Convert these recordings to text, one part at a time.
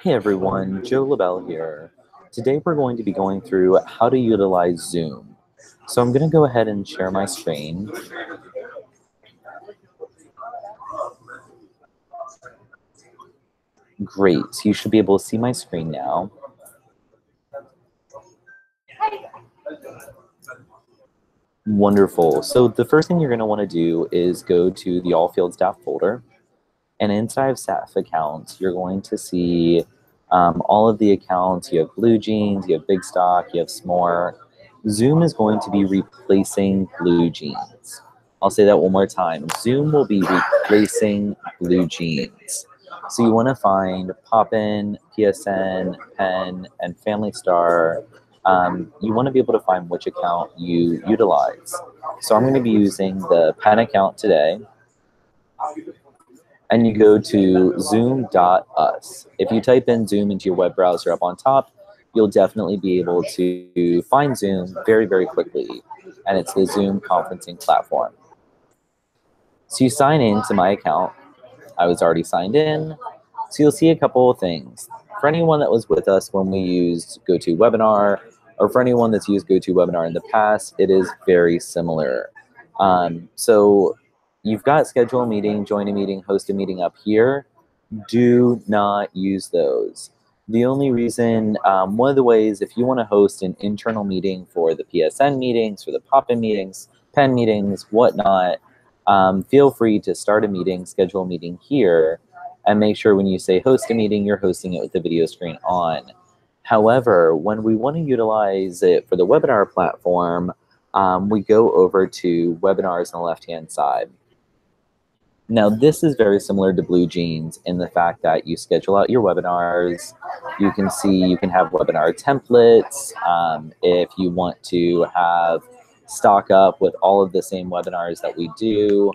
Hey everyone, Joe LaBelle here. Today we're going to be going through how to utilize Zoom. So I'm going to go ahead and share my screen. Great, so you should be able to see my screen now. Wonderful. So the first thing you're going to want to do is go to the All Field Staff folder. And inside of staff accounts, you're going to see all of the accounts. You have Blue Jeans, you have Big Stock, you have S'more. Zoom is going to be replacing Blue Jeans. I'll say that one more time. Zoom will be replacing Blue Jeans. So you want to find Poppin, PSN, Penn, and Family Star. You want to be able to find which account you utilize. So I'm going to be using the Penn account today. And you go to zoom.us. If you type in Zoom into your web browser up on top, you'll definitely be able to find Zoom very, very quickly. And it's the Zoom conferencing platform. So you sign in to my account. I was already signed in. So you'll see a couple of things. For anyone that was with us when we used GoToWebinar, or for anyone that's used GoToWebinar in the past, it is very similar. So you've got schedule a meeting, join a meeting, host a meeting up here. Do not use those. The only reason, one of the ways, if you want to host an internal meeting for the PSN meetings, for the pop-in meetings, pen meetings, whatnot, feel free to start a meeting, schedule a meeting here, and make sure when you say host a meeting, you're hosting it with the video screen on. However, when we want to utilize it for the webinar platform, we go over to webinars on the left-hand side. Now, this is very similar to Blue Jeans in the fact that you schedule out your webinars. You can see you can have webinar templates. If you want to have stock up with all of the same webinars that we do,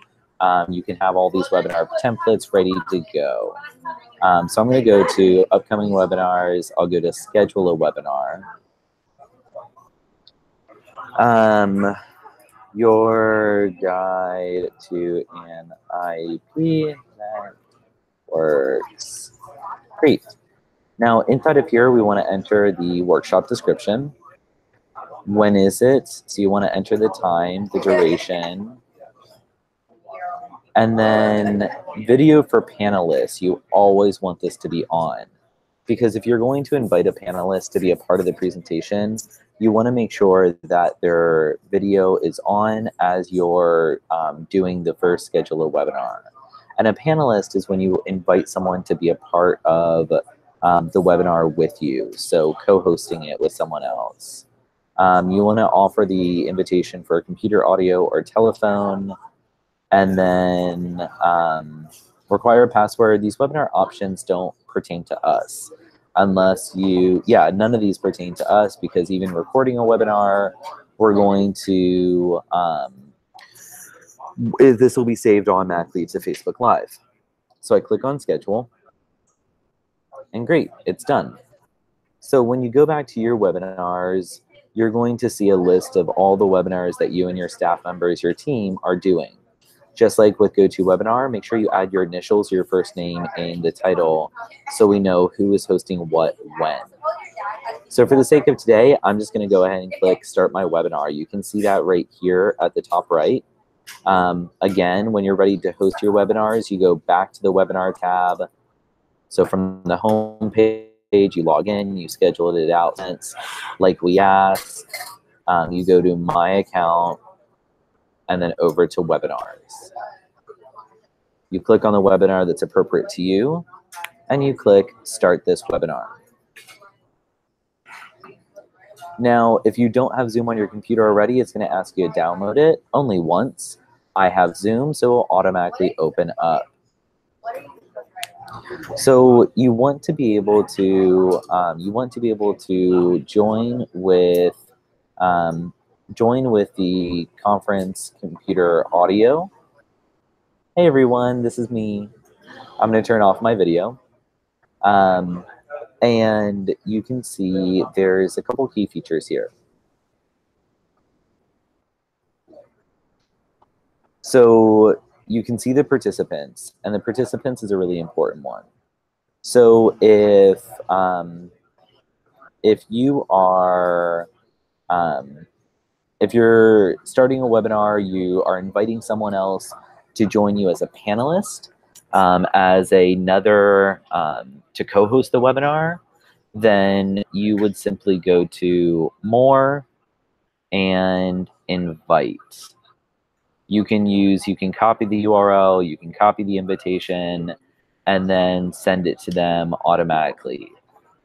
you can have all these webinar templates ready to go. So I'm going to go to upcoming webinars. I'll go to schedule a webinar. Your guide to an IP that works. Great. Now, inside of here, we want to enter the workshop description. When is it? So you want to enter the time, the duration. And then video for panelists, you always want this to be on. Because if you're going to invite a panelist to be a part of the presentation, you want to make sure that their video is on as you're doing the first schedule a webinar. And a panelist is when you invite someone to be a part of the webinar with you, so co-hosting it with someone else. You want to offer the invitation for computer audio or telephone, and then require a password. These webinar options don't pertain to us unless you, none of these pertain to us, because even recording a webinar, we're going to, this will be saved automatically to Facebook Live. So I click on schedule, and great, it's done. So when you go back to your webinars, you're going to see a list of all the webinars that you and your staff members, your team, are doing. Just like with GoToWebinar, make sure you add your initials, your first name, and the title so we know who is hosting what when. So for the sake of today, I'm just going to go ahead and click Start My Webinar. You can see that right here at the top right. Again, when you're ready to host your webinars, you go back to the Webinar tab. So from the home page, you log in, you schedule it out like we asked. You go to My Account, and then over to webinars. You click on the webinar that's appropriate to you, and you click Start This Webinar. Now, if you don't have Zoom on your computer already, it's going to ask you to download it only once. I have Zoom, so it will automatically open up. So you want to be able to join with the conference computer audio. Hey everyone, this is me. I'm going to turn off my video. And you can see there's a couple key features here. So you can see the participants, and the participants is a really important one. So if you are if you're starting a webinar, you are inviting someone else to join you as a panelist, as another to co-host the webinar, then you would simply go to More and Invite. You can copy the URL, you can copy the invitation, and then send it to them automatically.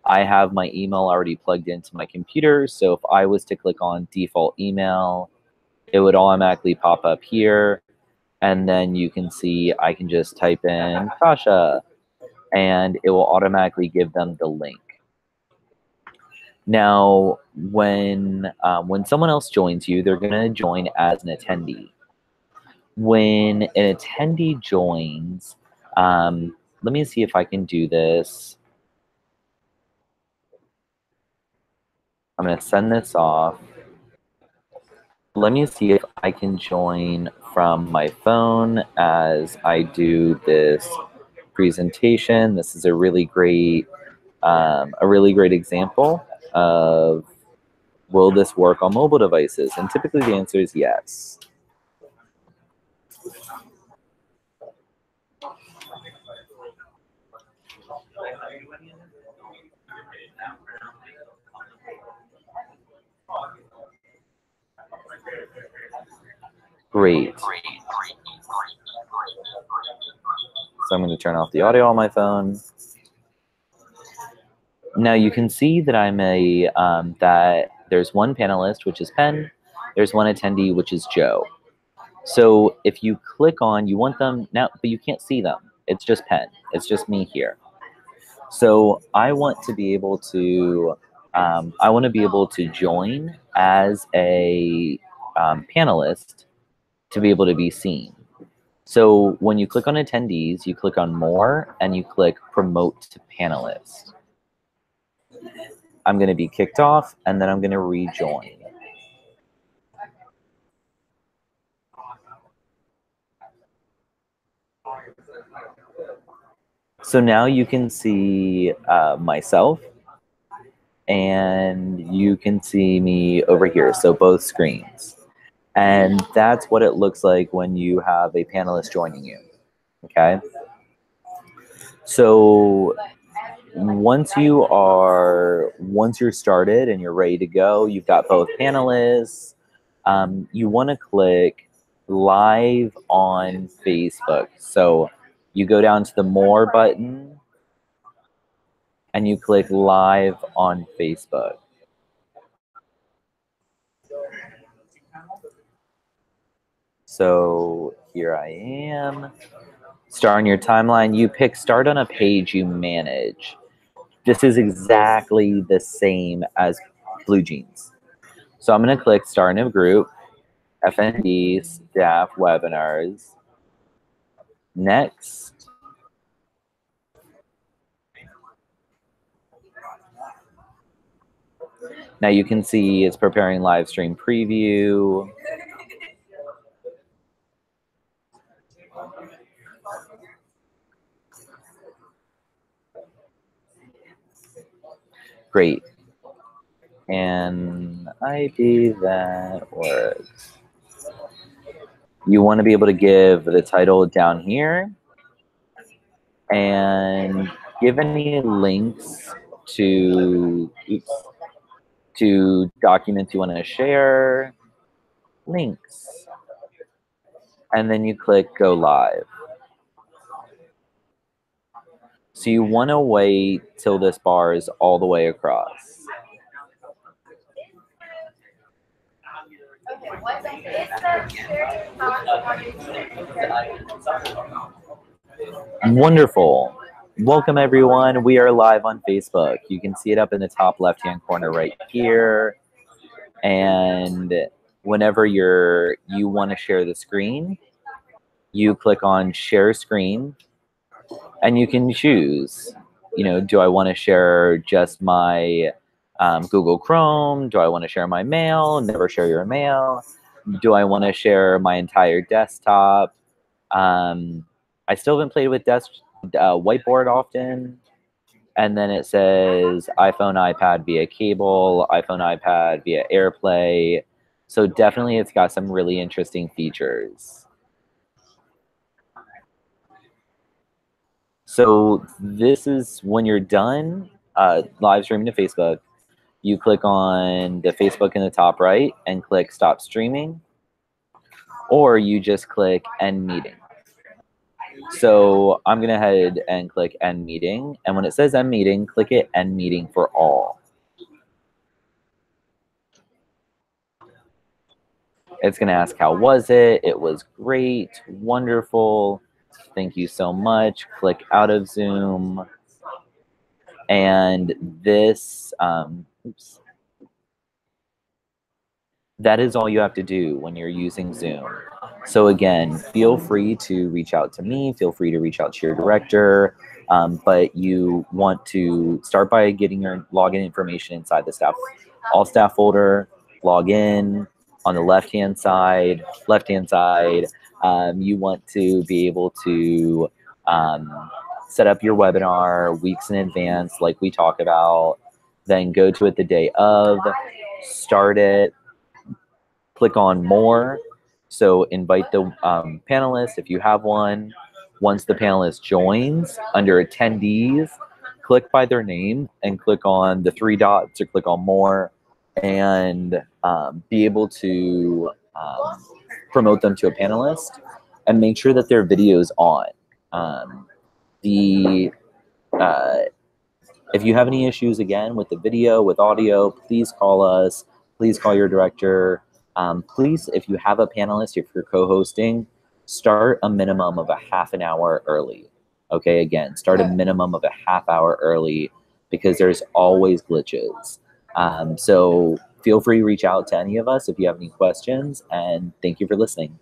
I have my email already plugged into my computer, so if I was to click on default email, it would automatically pop up here, and then you can see I can just type in Kasha, and it will automatically give them the link. Now, when someone else joins you, they're going to join as an attendee. When an attendee joins, let me see if I can do this. I'm going to send this off. Let me see if I can join from my phone as I do this presentation. This is a really great example of, will this work on mobile devices? And typically the answer is yes. Great. So I'm going to turn off the audio on my phone. Now you can see that I'm that there's one panelist, which is Penn. There's one attendee, which is Joe. So if you click on, you want them now, but you can't see them. It's just Penn. It's just me here. So I want to be able to join as a panelist to be able to be seen. So when you click on attendees, you click on More and you click Promote to Panelist. I'm going to be kicked off, and then I'm going to rejoin. So now you can see myself, and you can see me over here, so both screens. And that's what it looks like when you have a panelist joining you, okay? So once you're started and you're ready to go, you've got both panelists, you want to click live on Facebook. So you go down to the More button and you click live on Facebook. So here I am. Start on your timeline. You pick start on a page you manage. This is exactly the same as Blue Jeans. So I'm going to click start a new group, FND, staff webinars. Next. Now you can see it's preparing live stream preview. Great. And ID that works. You want to be able to give the title down here and give any links to documents you want to share, links, and then you click go live. So you want to wait till this bar is all the way across. Wonderful. Welcome everyone. We are live on Facebook. You can see it up in the top left-hand corner right here. And whenever you want to share the screen, you click on share screen and you can choose, do I want to share just my Google Chrome? Do I want to share my mail? Never share your mail. Do I want to share my entire desktop? I still haven't played with whiteboard often. And then it says iPhone, iPad via cable, iPhone, iPad via AirPlay. So definitely it's got some really interesting features. So this is when you're done live streaming to Facebook, you click on the Facebook in the top right and click stop streaming, or you just click end meeting. So I'm going to head and click end meeting. And when it says end meeting, click it end meeting for all. It's going to ask, how was it? It was great, wonderful. Thank you so much. Click out of Zoom. And this, that is all you have to do when you're using Zoom. So again, feel free to reach out to me. Feel free to reach out to your director. But you want to start by getting your login information inside the all staff folder, log in. On the left-hand side, you want to be able to set up your webinar weeks in advance, like we talk about, then go to it the day of, start it, click on more. So invite the panelist if you have one. Once the panelist joins, under attendees, click by their name and click on the three dots or click on more, and be able to promote them to a panelist and make sure that their video is on. If you have any issues, again, with the video, with audio, please call us. Please call your director. Please, if you have a panelist, if you're co-hosting, start a minimum of a half an hour early. Okay, again, start a minimum of a half hour early because there's always glitches. So feel free to reach out to any of us if you have any questions, and thank you for listening.